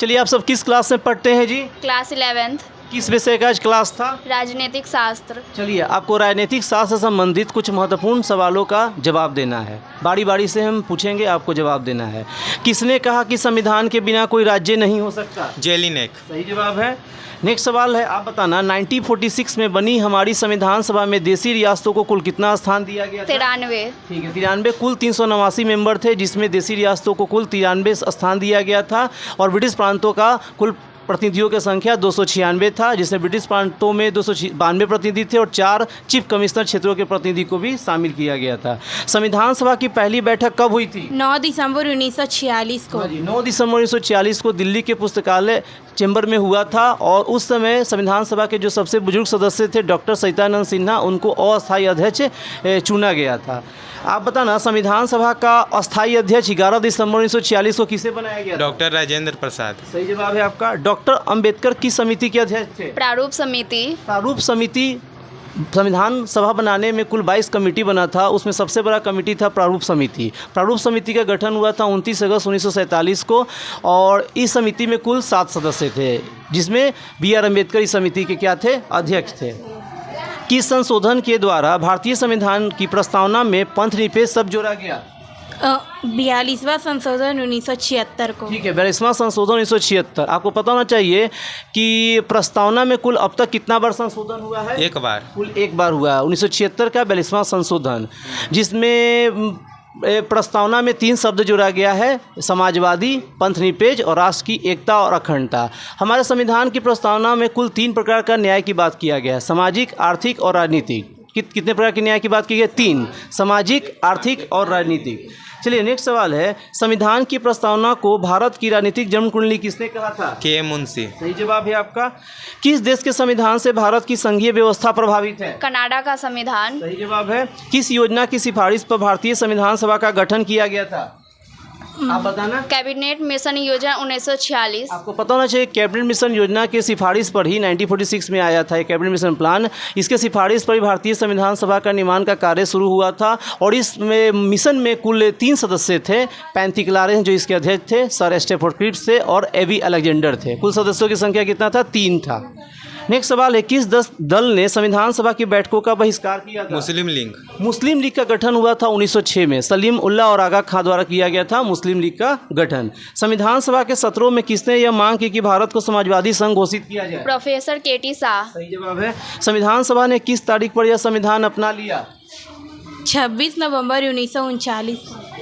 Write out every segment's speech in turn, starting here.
चलिए, आप सब किस क्लास में पढ़ते हैं जी? क्लास 11th किस विषय का आज क्लास था? राजनीतिक शास्त्र। चलिए, आपको राजनीतिक शास्त्र से संबंधित कुछ महत्वपूर्ण सवालों का जवाब देना है। बारी बारी से हम पूछेंगे, आपको जवाब देना है। किसने कहा कि संविधान के बिना कोई राज्य नहीं हो सकता? जेलिनेक। सही जवाब है। नेक्स्ट सवाल है, आप बताना 1946 में बनी हमारी संविधान सभा में देशी रियासतों को कुल कितना स्थान दिया गया था? 93। ठीक है, 93। कुल 389 मेंबर थे, जिसमें देशी रियासतों को कुल 93 स्थान दिया गया था और ब्रिटिश प्रांतों का कुल प्रतिनिधियों की संख्या 296 था, जिसमें ब्रिटिश प्रांतों में 292 प्रतिनिधि थे और 4 चीफ कमिश्नर क्षेत्रों के प्रतिनिधि को भी शामिल किया गया था। संविधान सभा की पहली बैठक कब हुई थी? 9 दिसंबर 1946 को। 9 दिसंबर 1946 को दिल्ली के पुस्तकालय चैम्बर में हुआ था और उस समय संविधान सभा के जो सबसे बुजुर्ग सदस्य थे डॉक्टर सचिदानंद सिन्हा, उनको अस्थायी अध्यक्ष चुना गया था। आप बताना, संविधान सभा का अस्थायी अध्यक्ष 11 दिसंबर 1946 को किसे बनाया गया? डॉक्टर राजेंद्र प्रसाद। सही जवाब है आपका। डॉक्टर अंबेडकर किस समिति के अध्यक्ष थे? प्रारूप समिति। प्रारूप समिति, संविधान सभा बनाने में कुल 22 कमेटी बना था, उसमें सबसे बड़ा कमेटी था प्रारूप समिति। प्रारूप समिति का गठन हुआ था 29 अगस्त 1947 को और इस समिति में कुल 7 सदस्य थे, जिसमें B.R. अम्बेडकर इस समिति के क्या थे? अध्यक्ष थे। किस संशोधन के द्वारा भारतीय संविधान की प्रस्तावना में पंथनिरपेक्ष शब्द जोड़ा गया? 42वां संशोधन 1976 को। ठीक है, 42वां संशोधन 1976। आपको पता होना चाहिए कि प्रस्तावना में कुल अब तक कितना बार संशोधन हुआ है? एक बार। कुल एक बार हुआ है, 1976 का 42वां संशोधन, जिसमें प्रस्तावना में 3 शब्द जोड़ा गया है: समाजवादी, पंथनिरपेक्ष और राष्ट्र की एकता और अखंडता। हमारे संविधान की प्रस्तावना में कुल 3 प्रकार का न्याय की बात किया गया है: सामाजिक, आर्थिक और राजनीतिक। कितने प्रकार के न्याय की बात की गई? 3, सामाजिक, आर्थिक और राजनीतिक। चलिए, नेक्स्ट सवाल है, संविधान की प्रस्तावना को भारत की राजनीतिक जन्म कुंडली किसने कहा था? K.M. मुंशी। सही जवाब है आपका। किस देश के संविधान से भारत की संघीय व्यवस्था प्रभावित है? कनाडा का संविधान। सही जवाब है। किस योजना की सिफारिश पर भारतीय संविधान सभा का गठन किया गया था? आप बताना। कैबिनेट मिशन योजना 1946। आपको पता होना चाहिए, कैबिनेट मिशन योजना के सिफारिश पर ही 1946 में आया था ये कैबिनेट मिशन प्लान। इसके सिफारिश पर ही भारतीय संविधान सभा का निर्माण का कार्य शुरू हुआ था और इस मिशन में कुल 3 सदस्य थे। पैंथी क्लारेंस जो इसके अध्यक्ष थे, सर स्टैफोर्ड क्रिप्स थे और एवी अलेक्जेंडर थे। कुल सदस्यों की संख्या कितना था? 3 था। नेक्स्ट सवाल है, किस दल ने संविधान सभा की बैठकों का बहिष्कार किया था? मुस्लिम लीग। मुस्लिम लीग का गठन हुआ था 1906 में। सलीम उल्लाह और आगा खां द्वारा किया गया था मुस्लिम लीग का गठन। संविधान सभा के सत्रों में किसने यह मांग की कि भारत को समाजवादी संघ घोषित किया जाए? Professor K.T. शाह। सही जवाब है। संविधान सभा ने किस तारीख पर यह संविधान अपना लिया? 26 नवंबर 1939।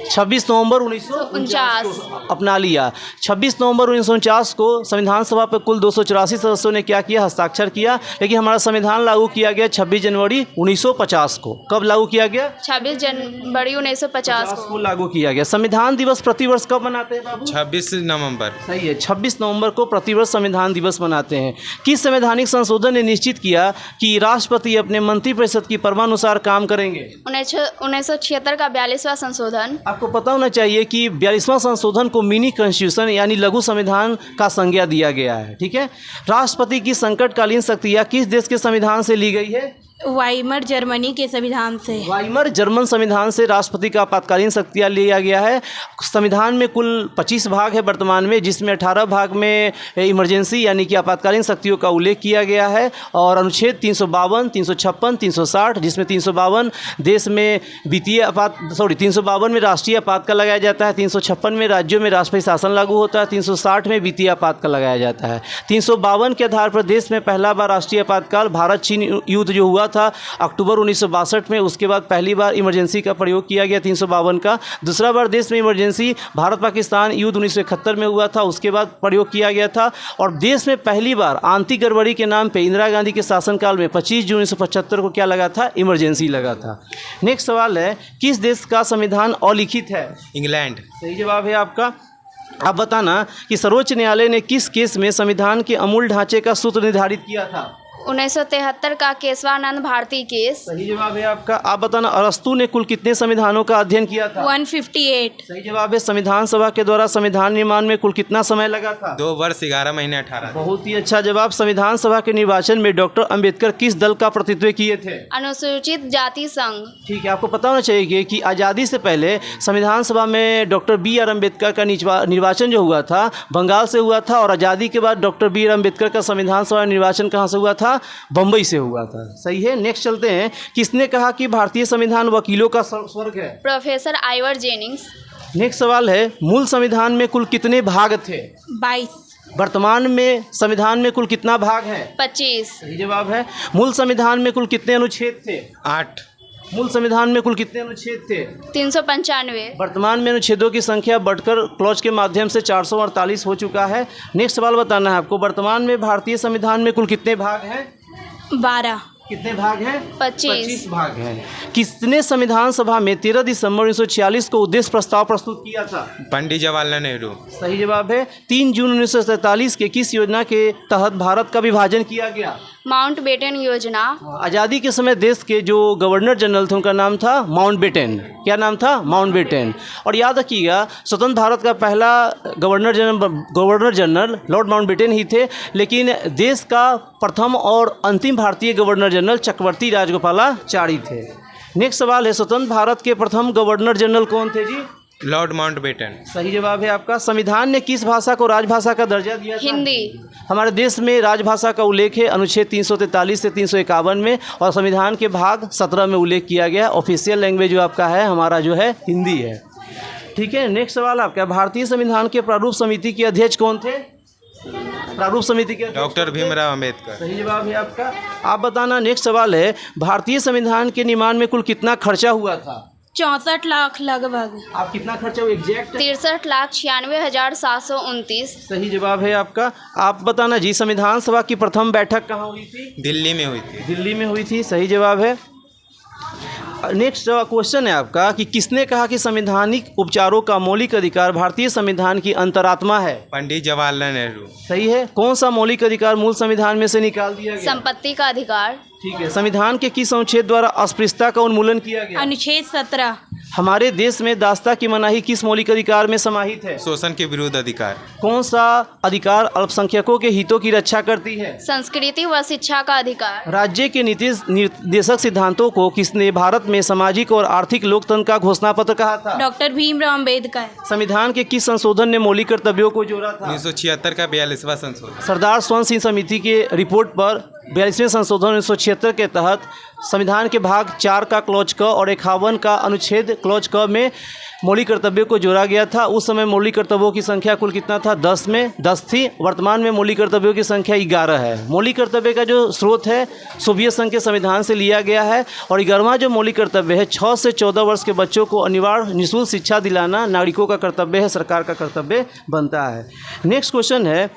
26 नवंबर 1949 अपना लिया। 26 नवंबर 1949 को संविधान सभा पर कुल 284 सदस्यों ने क्या किया? हस्ताक्षर किया। लेकिन हमारा संविधान लागू किया गया 26 जनवरी 1950 को। कब लागू किया गया? 26 जनवरी 1950 को लागू किया गया। संविधान दिवस प्रतिवर्ष कब मनाते हैं बाबू? 26 नवंबर। सही है, 26 नवंबर को प्रतिवर्ष संविधान दिवस मनाते हैं। किस संवैधानिक संशोधन ने निश्चित किया कि राष्ट्रपति अपने मंत्रिपरिषद की परमानुसार काम करेंगे? 1976 का 42वां संशोधन। आपको पता होना चाहिए कि 42वां संशोधन को मिनी कॉन्स्टिट्यूशन यानी लघु संविधान का संज्ञा दिया गया है। ठीक है। राष्ट्रपति की संकटकालीन शक्तियाँ किस देश के संविधान से ली गई है? वाइमर जर्मनी के संविधान से। वाइमर जर्मन संविधान से राष्ट्रपति का आपातकालीन शक्तियाँ लिया गया है। संविधान में कुल 25 भाग है वर्तमान में, जिसमें 18 भाग में इमरजेंसी यानी कि आपातकालीन शक्तियों का उल्लेख किया गया है और अनुच्छेद 352, 356, 360, जिसमें 352 देश में 352 में राष्ट्रीय आपातकाल लगाया जाता है, 356 में राज्यों में राष्ट्रपति शासन लागू होता है, 360 में वित्तीय आपातकाल लगाया जाता है। 352 के आधार पर देश में पहला बार राष्ट्रीय आपातकाल भारत चीन युद्ध जो हुआ था अक्टूबर 1962 में, उसके बाद पहली बार इमरजेंसी का प्रयोग किया गया 352 का। दूसरा बार देश में इमरजेंसी भारत पाकिस्तान युद्ध 1971 में हुआ था, उसके बाद प्रयोग किया गया था। और देश में पहली बार आंतरिक गड़बड़ी के नाम पे इंदिरा गांधी के शासनकाल में 25 जून 1975 को क्या लगा था? इमरजेंसी लगा था। नेक्स्ट सवाल है, किस देश का संविधान अलिखित है? इंग्लैंड। सही जवाब है आपका। आप बताना कि सर्वोच्च न्यायालय ने किस केस में संविधान के अमूल ढांचे का सूत्र निर्धारित किया था? 1973 का केशवानंद भारती केस। सही जवाब है आपका। आप बताना अरस्तु ने कुल कितने संविधानों का अध्ययन किया था? 158। सही जवाब है। संविधान सभा के द्वारा संविधान निर्माण में कुल कितना समय लगा था? 2 वर्ष 11 महीने 18 दिन। बहुत ही अच्छा जवाब। संविधान सभा के निर्वाचन में डॉक्टर अंबेडकर किस दल का प्रतिनिधित्व किए थे? अनुसूचित जाति संघ। ठीक है, आपको पता होना चाहिए कि आज़ादी से पहले संविधान सभा में डॉक्टर बी आर अम्बेडकर का निर्वाचन जो हुआ था बंगाल से हुआ था, और आज़ादी के बाद डॉक्टर बी आर अम्बेडकर का संविधान सभा निर्वाचन कहाँ से हुआ था? बम्बई से हुआ था। सही है। नेक्स्ट चलते हैं। किसने कहा कि भारतीय संविधान वकीलों का स्वर्ग है? Professor Ivor Jennings. नेक्स्ट सवाल है, मूल संविधान में कुल कितने भाग थे? 22। वर्तमान में संविधान में कुल कितना भाग है? 25। सही जवाब है। मूल संविधान में कुल कितने अनुच्छेद थे? 8। मूल संविधान में कुल कितने अनुच्छेद थे? 395। वर्तमान में अनुच्छेदों की संख्या बढ़कर क्लॉज के माध्यम से 448 हो चुका है। नेक्स्ट सवाल बताना है आपको, वर्तमान में भारतीय संविधान में कुल कितने भाग हैं? 12। कितने भाग हैं? 25 भाग हैं। किसने संविधान सभा में 13 दिसंबर 1946 को उद्देश्य प्रस्ताव प्रस्तुत किया था? पंडित जवाहरलाल नेहरू। सही जवाब है। 3 जून 1947 के किस योजना के तहत भारत का विभाजन किया गया? माउंटबेटन योजना। आज़ादी के समय देश के जो गवर्नर जनरल थे उनका नाम था माउंटबेटन। क्या नाम था? माउंटबेटन। और याद रखिएगा, स्वतंत्र भारत का पहला गवर्नर जनरल लॉर्ड माउंटबेटन ही थे, लेकिन देश का प्रथम और अंतिम भारतीय गवर्नर जनरल चक्रवर्ती राजगोपालाचारी थे। नेक्स्ट सवाल है, स्वतंत्र भारत के प्रथम गवर्नर जनरल कौन थे जी? Lord Mountbatten. सही जवाब है आपका। संविधान ने किस भाषा को राजभाषा का दर्जा दिया था? हिंदी। हमारे देश में राजभाषा का उल्लेख है अनुच्छेद 343 से 351 में, और संविधान के भाग 17 में उल्लेख किया गया है। ऑफिशियल लैंग्वेज जो आपका है हमारा जो है हिंदी है। ठीक है। नेक्स्ट सवाल आपका, भारतीय संविधान के प्रारूप समिति के अध्यक्ष कौन थे? प्रारूप समिति के डॉक्टर भीमराव अम्बेडकर। सही जवाब है आपका। आप बताना। नेक्स्ट सवाल है, भारतीय संविधान के निर्माण में कुल कितना खर्चा हुआ था? 64 लाख लगभग। आप कितना खर्चा हुआ एग्जैक्ट? 63,96,729। सही जवाब है आपका। आप बताना जी, संविधान सभा की प्रथम बैठक कहाँ हुई थी? दिल्ली में हुई थी। दिल्ली में हुई थी। सही जवाब है। नेक्स्ट क्वेश्चन है आपका कि किसने कहा कि संवैधानिक उपचारों का मौलिक अधिकार भारतीय संविधान की अंतरात्मा है? पंडित जवाहरलाल नेहरू। सही है। कौन सा मौलिक अधिकार मूल संविधान में से निकाल दिया गया? संपत्ति का अधिकार। ठीक है। संविधान के किस अनुच्छेद द्वारा अस्पृश्यता का उन्मूलन किया गया? अनुच्छेद 17। हमारे देश में दास्ता की मनाही किस मौलिक अधिकार में समाहित है? शोषण के विरुद्ध अधिकार। कौन सा अधिकार अल्पसंख्यकों के हितों की रक्षा करती है? संस्कृति व शिक्षा का अधिकार। राज्य के नीति निर्देशक सिद्धांतों को किसने भारत में सामाजिक और आर्थिक लोकतंत्र का घोषणा पत्र कहा था? डॉक्टर भीमराव अम्बेडकर। संविधान के किस संशोधन ने मौलिक कर्तव्यों को जोड़ा था? 1976 का 42वां संशोधन। सरदार स्वर्ण सिंह समिति के रिपोर्ट पर 42वें संशोधन 1976 के तहत संविधान के भाग 4 का क्लॉज क और 51 का अनुच्छेद क्लॉज क में मौलिक कर्तव्यों को जोड़ा गया था। उस समय मौलिक कर्तव्यों की संख्या कुल कितना था? 10 थी। वर्तमान में मौलिक कर्तव्यों की संख्या 11 है। मौलिक कर्तव्य का जो स्रोत है सोवियत संघ के संविधान से लिया गया है, और 11वां जो मौलिक कर्तव्य है 6 से 14 वर्ष के बच्चों को अनिवार्य निःशुल्क शिक्षा दिलाना नागरिकों का कर्तव्य है, सरकार का कर्तव्य बनता है। नेक्स्ट क्वेश्चन है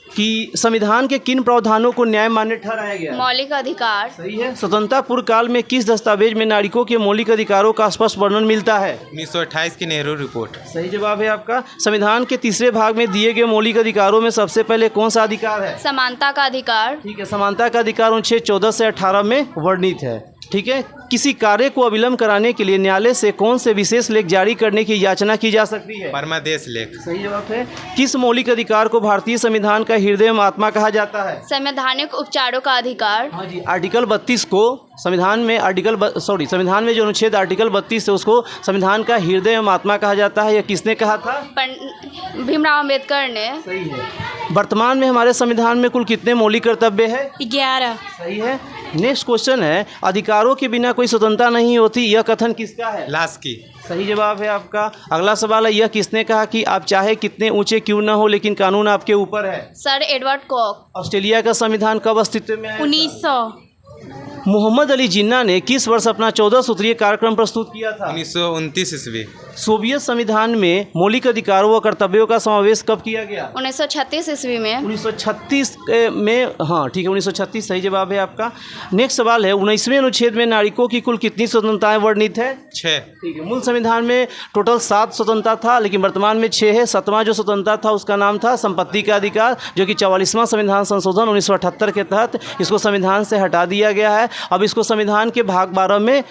कि संविधान के किन प्रावधानों को न्याय मान्य ठहराया गया? मौलिक अधिकार। सही है। स्वतंत्रता पूर्व काल में किस दस्तावेज में नागरिकों के मौलिक अधिकारों का स्पष्ट वर्णन मिलता है? 1928 की नेहरू रिपोर्ट। सही जवाब है आपका। संविधान के तीसरे भाग में दिए गए मौलिक अधिकारों में सबसे पहले कौन सा अधिकार है? समानता का अधिकार। ठीक है। समानता का अधिकार अनुच्छेद 14 से 18 में वर्णित है। ठीक है। किसी कार्य को अविलंब कराने के लिए न्यायालय से कौन से विशेष लेख जारी करने की याचना की जा सकती है? परमादेश लेख। सही जवाब है। किस मौलिक अधिकार को भारतीय संविधान का हृदय एवं आत्मा कहा जाता है? संवैधानिक उपचारों का अधिकार। हाँ जी। आर्टिकल 32 को संविधान में संविधान में जो अनुच्छेद आर्टिकल 32 है उसको संविधान का हृदय एवं आत्मा कहा जाता है। यह किसने कहा था? भीमराव अम्बेडकर ने। सही है। वर्तमान में हमारे संविधान में कुल कितने मौलिक कर्तव्य है? 11। सही है। नेक्स्ट क्वेश्चन है, अधिकारों के बिना कोई स्वतंत्रता नहीं होती, यह कथन किसका है? लास्की। सही जवाब है आपका। अगला सवाल है, यह किसने कहा कि आप चाहे कितने ऊंचे क्यों न हो लेकिन कानून आपके ऊपर है? Sir Edward Kock. ऑस्ट्रेलिया का संविधान कब अस्तित्व में आया? 1900। मोहम्मद अली जिन्ना ने किस वर्ष अपना 14 सूत्रीय कार्यक्रम प्रस्तुत किया था? 1929 ईस्वी। सोवियत संविधान में मौलिक अधिकारों व कर्तव्यों का समावेश कब किया गया? 1936 ईस्वी में। 1936 में, हाँ ठीक है, 1936 सही जवाब है आपका। नेक्स्ट सवाल है, 19वें अनुच्छेद में नागरिकों की कुल कितनी स्वतंत्रताएं वर्णित है? 6। ठीक है, मूल संविधान में टोटल 7 स्वतंत्रता था, लेकिन वर्तमान में 6 है। 7वां जो स्वतंत्रता था उसका नाम था संपत्ति का अधिकार, जो कि 44वां संविधान संशोधन 1978 के तहत इसको संविधान से हटा दिया गया है। अब इसको संविधान के भाग 12 में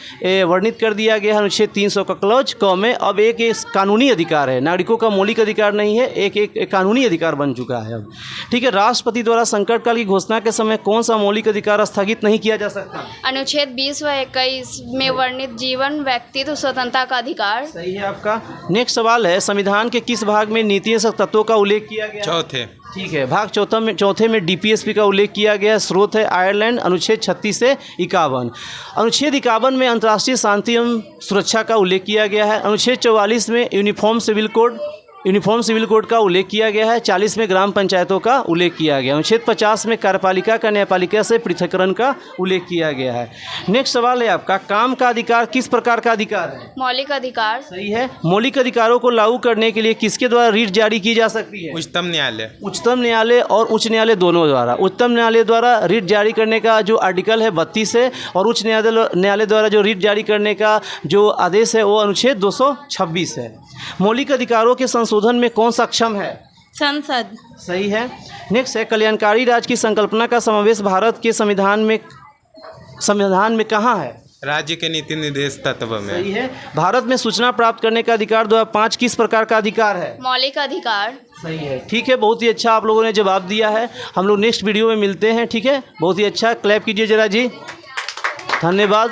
वर्णित कर दिया गया है, अनुच्छेद 300 का क्लॉज क में। अब एक कानूनी अधिकार है, नागरिकों का मौलिक अधिकार नहीं है, एक कानूनी अधिकार बन चुका है अब। ठीक है, राष्ट्रपति द्वारा संकट काल की घोषणा के समय कौन सा मौलिक अधिकार स्थगित नहीं किया जा सकता? अनुच्छेद 20 व 21 में वर्णित जीवन व्यक्तित्व स्वतंत्रता का अधिकार। सही है आपका। नेक्स्ट सवाल है, संविधान के किस भाग में नीति तत्वों का उल्लेख किया गया? चौथे। ठीक है, भाग चौथे में डीपीएसपी का उल्लेख किया गया। स्रोत है आयरलैंड, अनुच्छेद 36 से 51। अनुच्छेद 51 में अंतर्राष्ट्रीय शांति एवं सुरक्षा का उल्लेख किया गया है। अनुच्छेद 44 में यूनिफॉर्म सिविल कोड का उल्लेख किया गया है। 40 में ग्राम पंचायतों का उल्लेख किया गया। अनुच्छेद 50 में कार्यपालिका का न्यायपालिका से पृथक्करण का उल्लेख किया गया है। नेक्स्ट सवाल है आपका, काम का अधिकार किस प्रकार का अधिकार है? मौलिक अधिकार। सही है। मौलिक अधिकारों को लागू करने के लिए किसके द्वारा रीट जारी की जा सकती है? उच्चतम न्यायालय। उच्चतम न्यायालय और उच्च न्यायालय दोनों द्वारा। उच्चतम न्यायालय द्वारा रीट जारी करने का जो आर्टिकल है 32 है, और उच्च न्यायालय द्वारा जो रीट जारी करने का जो आदेश है वो अनुच्छेद 226 है। मौलिक अधिकारों के संशोधन में कौन सक्षम है? संसद। सही है। नेक्स्ट है, कल्याणकारी राज्य की संकल्पना का समावेश भारत के संविधान में कहाँ है? राज्य के नीति निर्देश तत्व में। सही है। भारत में सूचना प्राप्त करने का अधिकार 2005 किस प्रकार का अधिकार है? मौलिक अधिकार। सही है। ठीक है, बहुत ही अच्छा आप लोगों ने जवाब दिया है। हम लोग नेक्स्ट वीडियो में मिलते हैं। ठीक है, बहुत ही अच्छा, क्लैप कीजिए जरा जी, धन्यवाद।